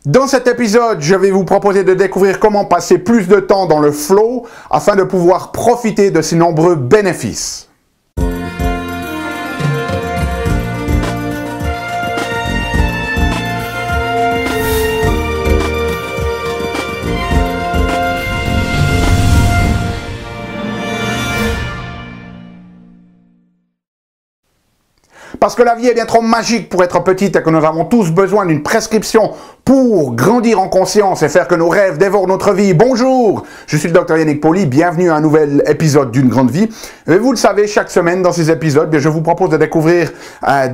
Dans cet épisode, je vais vous proposer de découvrir comment passer plus de temps dans le flow afin de pouvoir profiter de ses nombreux bénéfices. Parce que la vie est bien trop magique pour être petite et que nous avons tous besoin d'une prescription pour grandir en conscience et faire que nos rêves dévorent notre vie. Bonjour, je suis le Dr Yannick Pauly, bienvenue à un nouvel épisode d'une grande vie. Et vous le savez, chaque semaine dans ces épisodes, je vous propose de découvrir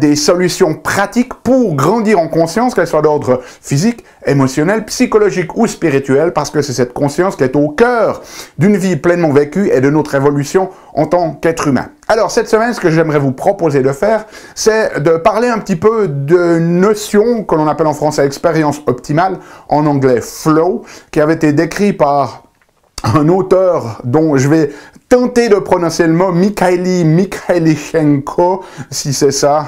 des solutions pratiques pour grandir en conscience, qu'elles soient d'ordre physique, émotionnel, psychologique ou spirituel, parce que c'est cette conscience qui est au cœur d'une vie pleinement vécue et de notre évolution en tant qu'être humain. Alors, cette semaine, ce que j'aimerais vous proposer de faire, c'est de parler un petit peu de notion que l'on appelle en français expérience optimale, en anglais flow, qui avait été décrit par un auteur dont je vais tenter de prononcer le mot, Mikhailichenko, si c'est ça,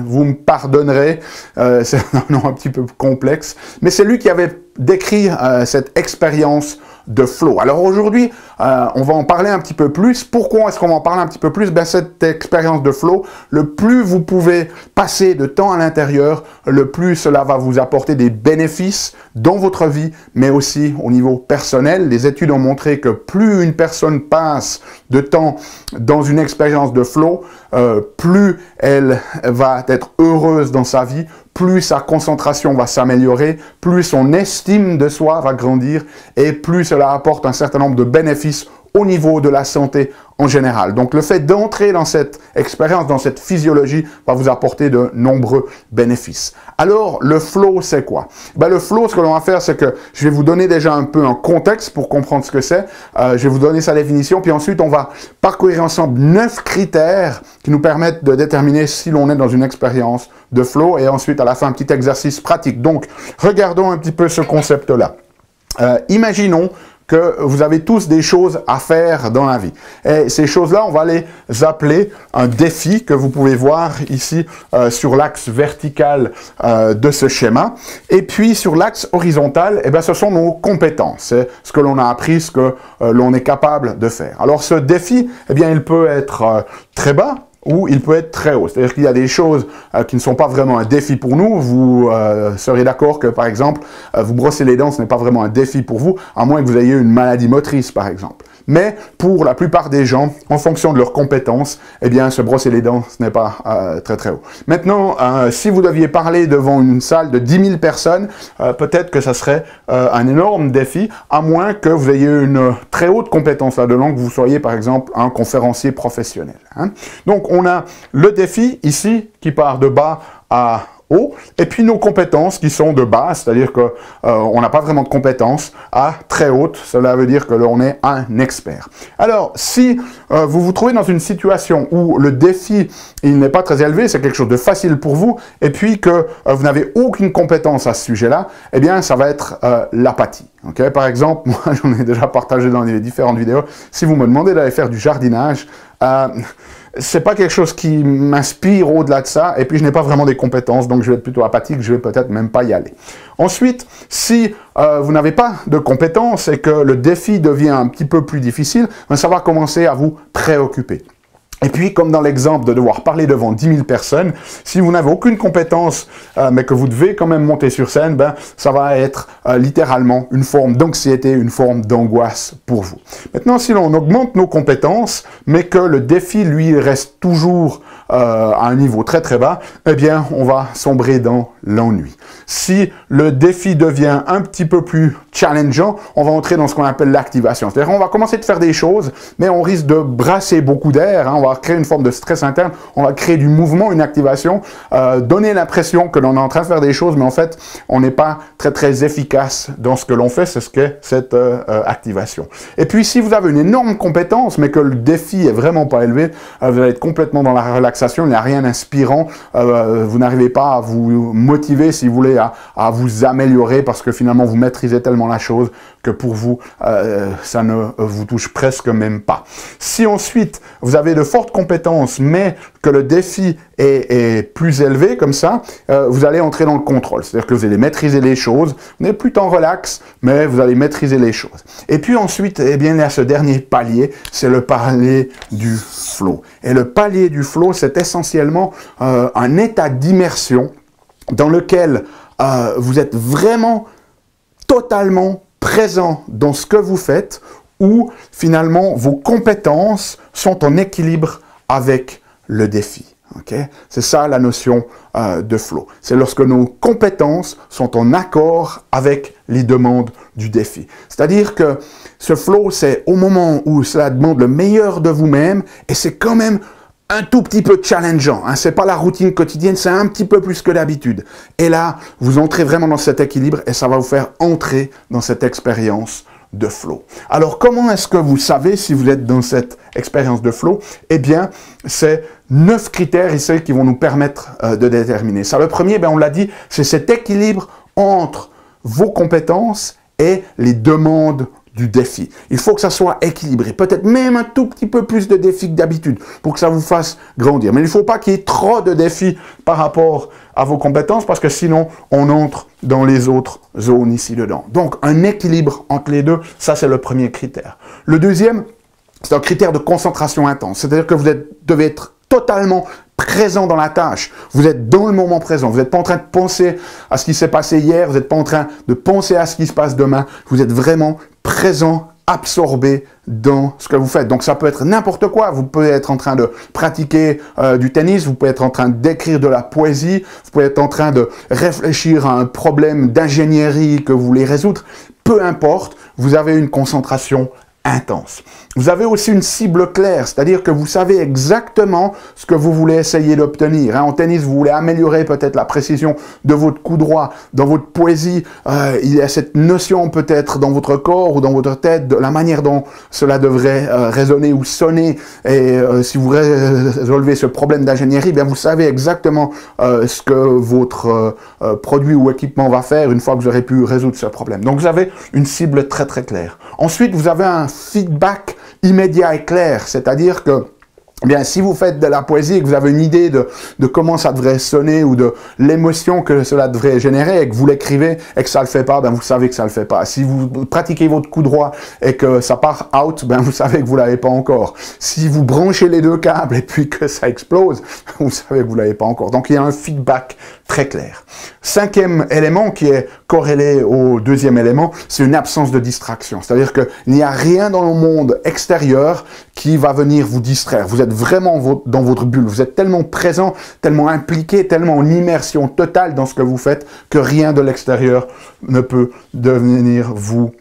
vous me pardonnerez, c'est un nom un petit peu complexe, mais c'est lui qui avait décrit cette expérience de flow. Alors aujourd'hui, on va en parler un petit peu plus. Pourquoi est-ce qu'on va en parler un petit peu plus? Ben, cette expérience de flow, le plus vous pouvez passer de temps à l'intérieur, le plus cela va vous apporter des bénéfices dans votre vie, mais aussi au niveau personnel. Les études ont montré que plus une personne passe de temps dans une expérience de flow, plus elle va être heureuse dans sa vie, plus sa concentration va s'améliorer, plus son estime de soi va grandir et plus cela apporte un certain nombre de bénéfices au niveau de la santé en général. Donc le fait d'entrer dans cette expérience, dans cette physiologie, va vous apporter de nombreux bénéfices. Alors le flow, c'est quoi? Ben, le flow, ce que l'on va faire, c'est que je vais vous donner déjà un peu un contexte pour comprendre ce que c'est. Je vais vous donner sa définition, puis ensuite on va parcourir ensemble 9 critères qui nous permettent de déterminer si l'on est dans une expérience de flow, et ensuite à la fin un petit exercice pratique. Donc regardons un petit peu ce concept-là. Imaginons que vous avez tous des choses à faire dans la vie. Et ces choses-là, on va les appeler un défi que vous pouvez voir ici sur l'axe vertical de ce schéma. Et puis sur l'axe horizontal, eh bien, ce sont nos compétences. C'est ce que l'on a appris, ce que l'on est capable de faire. Alors ce défi, eh bien, il peut être très bas, ou il peut être très haut. C'est-à-dire qu'il y a des choses qui ne sont pas vraiment un défi pour nous. Vous serez d'accord que, par exemple, vous brosser les dents, ce n'est pas vraiment un défi pour vous, à moins que vous ayez une maladie motrice, par exemple. Mais pour la plupart des gens, en fonction de leurs compétences, eh bien, se brosser les dents, ce n'est pas très très haut. Maintenant, si vous deviez parler devant une salle de 10 000 personnes, peut-être que ça serait un énorme défi, à moins que vous ayez une très haute compétence là-dedans, que vous soyez par exemple un conférencier professionnel. Hein. Donc, on a le défi ici qui part de bas à haut, et puis nos compétences qui sont de bas, c'est-à-dire que on n'a pas vraiment de compétences, à très haute, cela veut dire que l'on est un expert. Alors, si vous vous trouvez dans une situation où le défi il n'est pas très élevé, c'est quelque chose de facile pour vous, et puis que vous n'avez aucune compétence à ce sujet-là, eh bien, ça va être l'apathie. Okay? Par exemple, moi, j'en ai déjà partagé dans les différentes vidéos, si vous me demandez d'aller faire du jardinage, c'est pas quelque chose qui m'inspire au-delà de ça, et puis je n'ai pas vraiment des compétences, donc je vais être plutôt apathique, je vais peut-être même pas y aller. Ensuite, si vous n'avez pas de compétences et que le défi devient un petit peu plus difficile, ça va commencer à vous préoccuper. Et puis, comme dans l'exemple de devoir parler devant 10 000 personnes, si vous n'avez aucune compétence, mais que vous devez quand même monter sur scène, ben, ça va être littéralement une forme d'anxiété, une forme d'angoisse pour vous. Maintenant, si l'on augmente nos compétences, mais que le défi, lui, reste toujours à un niveau très très bas, eh bien, on va sombrer dans l'ennui. Si le défi devient un petit peu plus challengeant, on va entrer dans ce qu'on appelle l'activation. C'est-à-dire, on va commencer de faire des choses, mais on risque de brasser beaucoup d'air, hein, on va créer une forme de stress interne, on va créer du mouvement, une activation, donner l'impression que l'on est en train de faire des choses, mais en fait, on n'est pas très très efficace dans ce que l'on fait, c'est ce qu'est cette activation. Et puis, si vous avez une énorme compétence, mais que le défi est vraiment pas élevé, vous allez être complètement dans la relaxation, il n'y a rien d'inspirant, vous n'arrivez pas à vous motiver, si vous voulez, à vous améliorer, parce que finalement, vous maîtrisez tellement la chose que pour vous, ça ne vous touche presque même pas. Si ensuite, vous avez de fortes compétences, mais que le défi est plus élevé, comme ça, vous allez entrer dans le contrôle. C'est-à-dire que vous allez maîtriser les choses, vous n'êtes plus en relax, mais vous allez maîtriser les choses. Et puis ensuite, eh bien, il y a ce dernier palier, c'est le palier du flow. Et le palier du flow, c'est essentiellement un état d'immersion dans lequel vous êtes vraiment totalement présent dans ce que vous faites, où finalement vos compétences sont en équilibre avec le défi. Okay? C'est ça la notion de flow. C'est lorsque nos compétences sont en accord avec les demandes du défi. C'est-à-dire que ce flow, c'est au moment où cela demande le meilleur de vous-même, et c'est quand même un tout petit peu challengeant. Hein. C'est pas la routine quotidienne, c'est un petit peu plus que d'habitude. Et là, vous entrez vraiment dans cet équilibre et ça va vous faire entrer dans cette expérience de flow. Alors, comment est-ce que vous savez si vous êtes dans cette expérience de flow? Eh bien, c'est 9 critères ici qui vont nous permettre de déterminer ça. Le premier, ben, on l'a dit, c'est cet équilibre entre vos compétences et les demandes du défi. Il faut que ça soit équilibré, peut-être même un tout petit peu plus de défis que d'habitude pour que ça vous fasse grandir. Mais il ne faut pas qu'il y ait trop de défis par rapport à vos compétences parce que sinon on entre dans les autres zones ici dedans. Donc un équilibre entre les deux, ça c'est le premier critère. Le deuxième, c'est un critère de concentration intense, c'est-à-dire que vous devez être totalement présent dans la tâche. Vous êtes dans le moment présent. Vous n'êtes pas en train de penser à ce qui s'est passé hier. Vous n'êtes pas en train de penser à ce qui se passe demain. Vous êtes vraiment présent, absorbé dans ce que vous faites. Donc ça peut être n'importe quoi. Vous pouvez être en train de pratiquer du tennis. Vous pouvez être en train d'écrire de la poésie. Vous pouvez être en train de réfléchir à un problème d'ingénierie que vous voulez résoudre. Peu importe, vous avez une concentration intense. Vous avez aussi une cible claire, c'est-à-dire que vous savez exactement ce que vous voulez essayer d'obtenir. En tennis, vous voulez améliorer peut-être la précision de votre coup droit. Dans votre poésie, il y a cette notion peut-être dans votre corps ou dans votre tête de la manière dont cela devrait résonner ou sonner. Et si vous résolvez ce problème d'ingénierie, bien vous savez exactement ce que votre produit ou équipement va faire une fois que vous aurez pu résoudre ce problème. Donc vous avez une cible très très claire. Ensuite, vous avez un feedback immédiat et clair, c'est-à-dire que eh bien, si vous faites de la poésie et que vous avez une idée de comment ça devrait sonner ou de l'émotion que cela devrait générer et que vous l'écrivez et que ça le fait pas, ben vous savez que ça le fait pas. Si vous pratiquez votre coup droit et que ça part out, ben vous savez que vous l'avez pas encore. Si vous branchez les deux câbles et puis que ça explose, vous savez que vous l'avez pas encore. Donc il y a un feedback très clair. Cinquième élément qui est corrélé au deuxième élément, c'est une absence de distraction. C'est-à-dire qu'il n'y a rien dans le monde extérieur qui va venir vous distraire. Vous êtes vraiment dans votre bulle. Vous êtes tellement présent, tellement impliqué, tellement en immersion totale dans ce que vous faites que rien de l'extérieur ne peut venir vous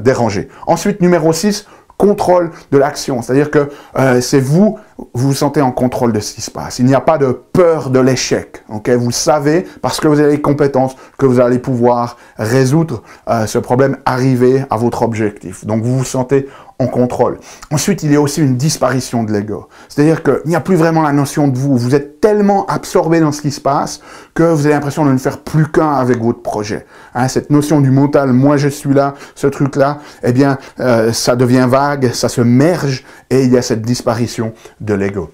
déranger. Ensuite, numéro 6, contrôle de l'action. C'est-à-dire que c'est vous vous sentez en contrôle de ce qui se passe. Il n'y a pas de peur de l'échec. Okay? Vous savez, parce que vous avez les compétences, que vous allez pouvoir résoudre ce problème, arriver à votre objectif. Donc, vous vous sentez en contrôle. Ensuite, il y a aussi une disparition de l'ego. C'est-à-dire qu'il n'y a plus vraiment la notion de vous. Vous êtes tellement absorbé dans ce qui se passe que vous avez l'impression de ne faire plus qu'un avec votre projet. Hein, cette notion du mental, moi je suis là, ce truc-là, eh bien, ça devient vague, ça se merge et il y a cette disparition de l'ego.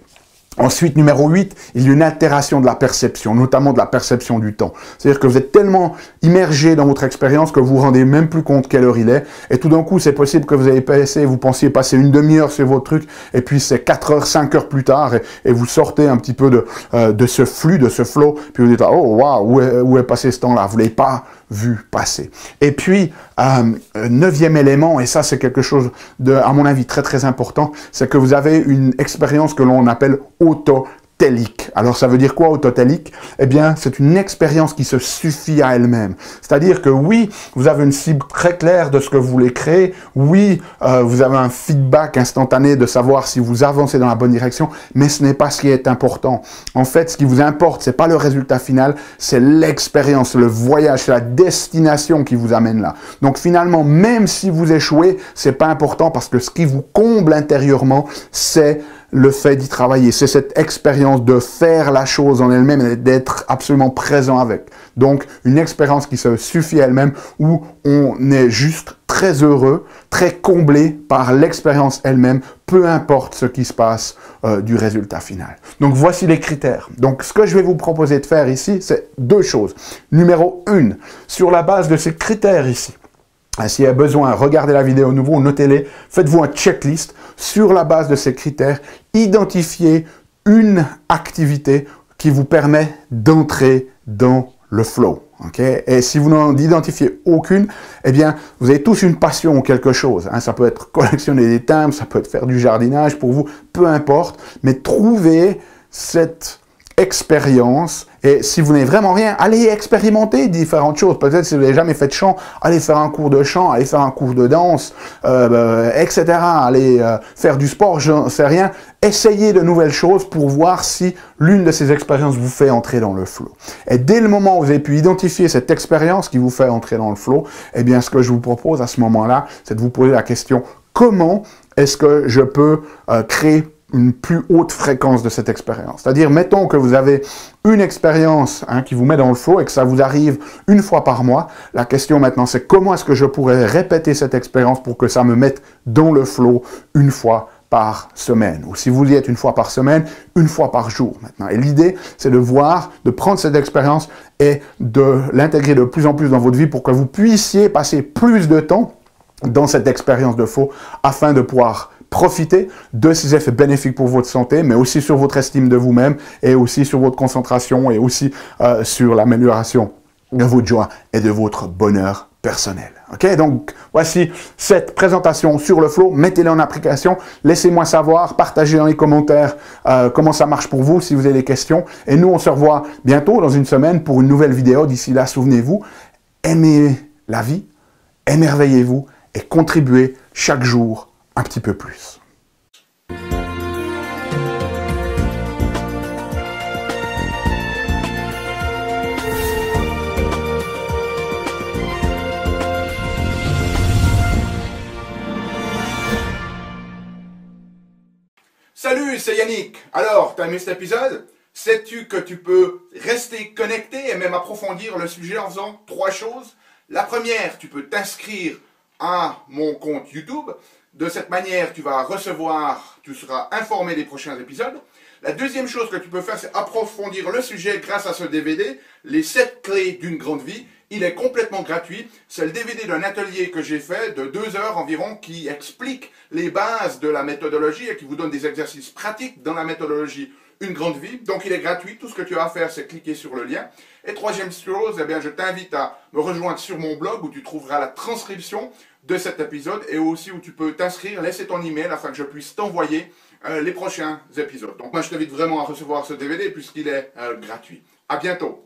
Ensuite, numéro 8, il y a une altération de la perception, notamment de la perception du temps. C'est-à-dire que vous êtes tellement immergé dans votre expérience que vous vous rendez même plus compte quelle heure il est. Et tout d'un coup, c'est possible que vous pensiez passer une demi-heure sur votre truc, et puis c'est 4 heures, 5 heures plus tard, et vous sortez un petit peu de ce flux, de ce flow, puis vous dites, oh, waouh, où est passé ce temps-là? Vous ne l'avez pas vu passer. Et puis, 9e élément, et ça c'est quelque chose de, à mon avis, très très important, c'est que vous avez une expérience que l'on appelle autotélique. Alors ça veut dire quoi autotélique? Eh bien, c'est une expérience qui se suffit à elle-même. C'est-à-dire que oui, vous avez une cible très claire de ce que vous voulez créer, oui, vous avez un feedback instantané de savoir si vous avancez dans la bonne direction, mais ce n'est pas ce qui est important. En fait, ce qui vous importe, c'est pas le résultat final, c'est l'expérience, le voyage, c'est la destination qui vous amène là. Donc finalement, même si vous échouez, c'est pas important parce que ce qui vous comble intérieurement, c'est le fait d'y travailler, c'est cette expérience de faire la chose en elle-même et d'être absolument présent avec. Donc, une expérience qui se suffit à elle-même où on est juste très heureux, très comblé par l'expérience elle-même, peu importe ce qui se passe du résultat final. Donc voici les critères. Donc ce que je vais vous proposer de faire ici, c'est deux choses. Numéro 1, sur la base de ces critères ici, s'il y a besoin, regardez la vidéo nouveau, notez-les, faites-vous un checklist. Sur la base de ces critères, identifiez une activité qui vous permet d'entrer dans le flow. Okay? Et si vous n'en identifiez aucune, eh bien, vous avez tous une passion ou quelque chose. Hein. Ça peut être collectionner des timbres, ça peut être faire du jardinage pour vous, peu importe. Mais trouvez cette expérience. Et si vous n'avez vraiment rien, allez expérimenter différentes choses. Peut-être si vous n'avez jamais fait de chant, allez faire un cours de chant, allez faire un cours de danse, etc. Allez faire du sport, je ne sais rien. Essayez de nouvelles choses pour voir si l'une de ces expériences vous fait entrer dans le flow. Et dès le moment où vous avez pu identifier cette expérience qui vous fait entrer dans le flow, eh bien, ce que je vous propose à ce moment-là, c'est de vous poser la question, comment est-ce que je peux créer une plus haute fréquence de cette expérience. C'est-à-dire, mettons que vous avez une expérience qui vous met dans le flow et que ça vous arrive une fois par mois. La question maintenant, c'est comment est-ce que je pourrais répéter cette expérience pour que ça me mette dans le flow une fois par semaine. Ou si vous y êtes une fois par semaine, une fois par jour maintenant. Et l'idée, c'est de voir, de prendre cette expérience et de l'intégrer de plus en plus dans votre vie pour que vous puissiez passer plus de temps dans cette expérience de flow afin de pouvoir profiter de ces effets bénéfiques pour votre santé, mais aussi sur votre estime de vous-même et aussi sur votre concentration et aussi sur l'amélioration de votre joie et de votre bonheur personnel. Ok, donc voici cette présentation sur le flow. Mettez-le en application. Laissez-moi savoir, partagez dans les commentaires comment ça marche pour vous si vous avez des questions. Et nous, on se revoit bientôt dans une semaine pour une nouvelle vidéo. D'ici là, souvenez-vous, aimez la vie, émerveillez-vous et contribuez chaque jour un petit peu plus. Salut, c'est Yannick. Alors, t'as aimé cet épisode? Sais-tu que tu peux rester connecté et même approfondir le sujet en faisant trois choses? La première, tu peux t'inscrire à mon compte YouTube. De cette manière, tu vas recevoir, tu seras informé des prochains épisodes. La deuxième chose que tu peux faire, c'est approfondir le sujet grâce à ce DVD, les 7 clés d'une grande vie. Il est complètement gratuit. C'est le DVD d'un atelier que j'ai fait de 2 heures environ qui explique les bases de la méthodologie et qui vous donne des exercices pratiques dans la méthodologie Une grande vie. Donc il est gratuit. Tout ce que tu as à faire, c'est cliquer sur le lien. Et troisième chose, eh bien, je t'invite à me rejoindre sur mon blog où tu trouveras la transcription de cet épisode et aussi où tu peux t'inscrire, laisser ton email afin que je puisse t'envoyer les prochains épisodes. Donc moi, je t'invite vraiment à recevoir ce DVD puisqu'il est gratuit. À bientôt.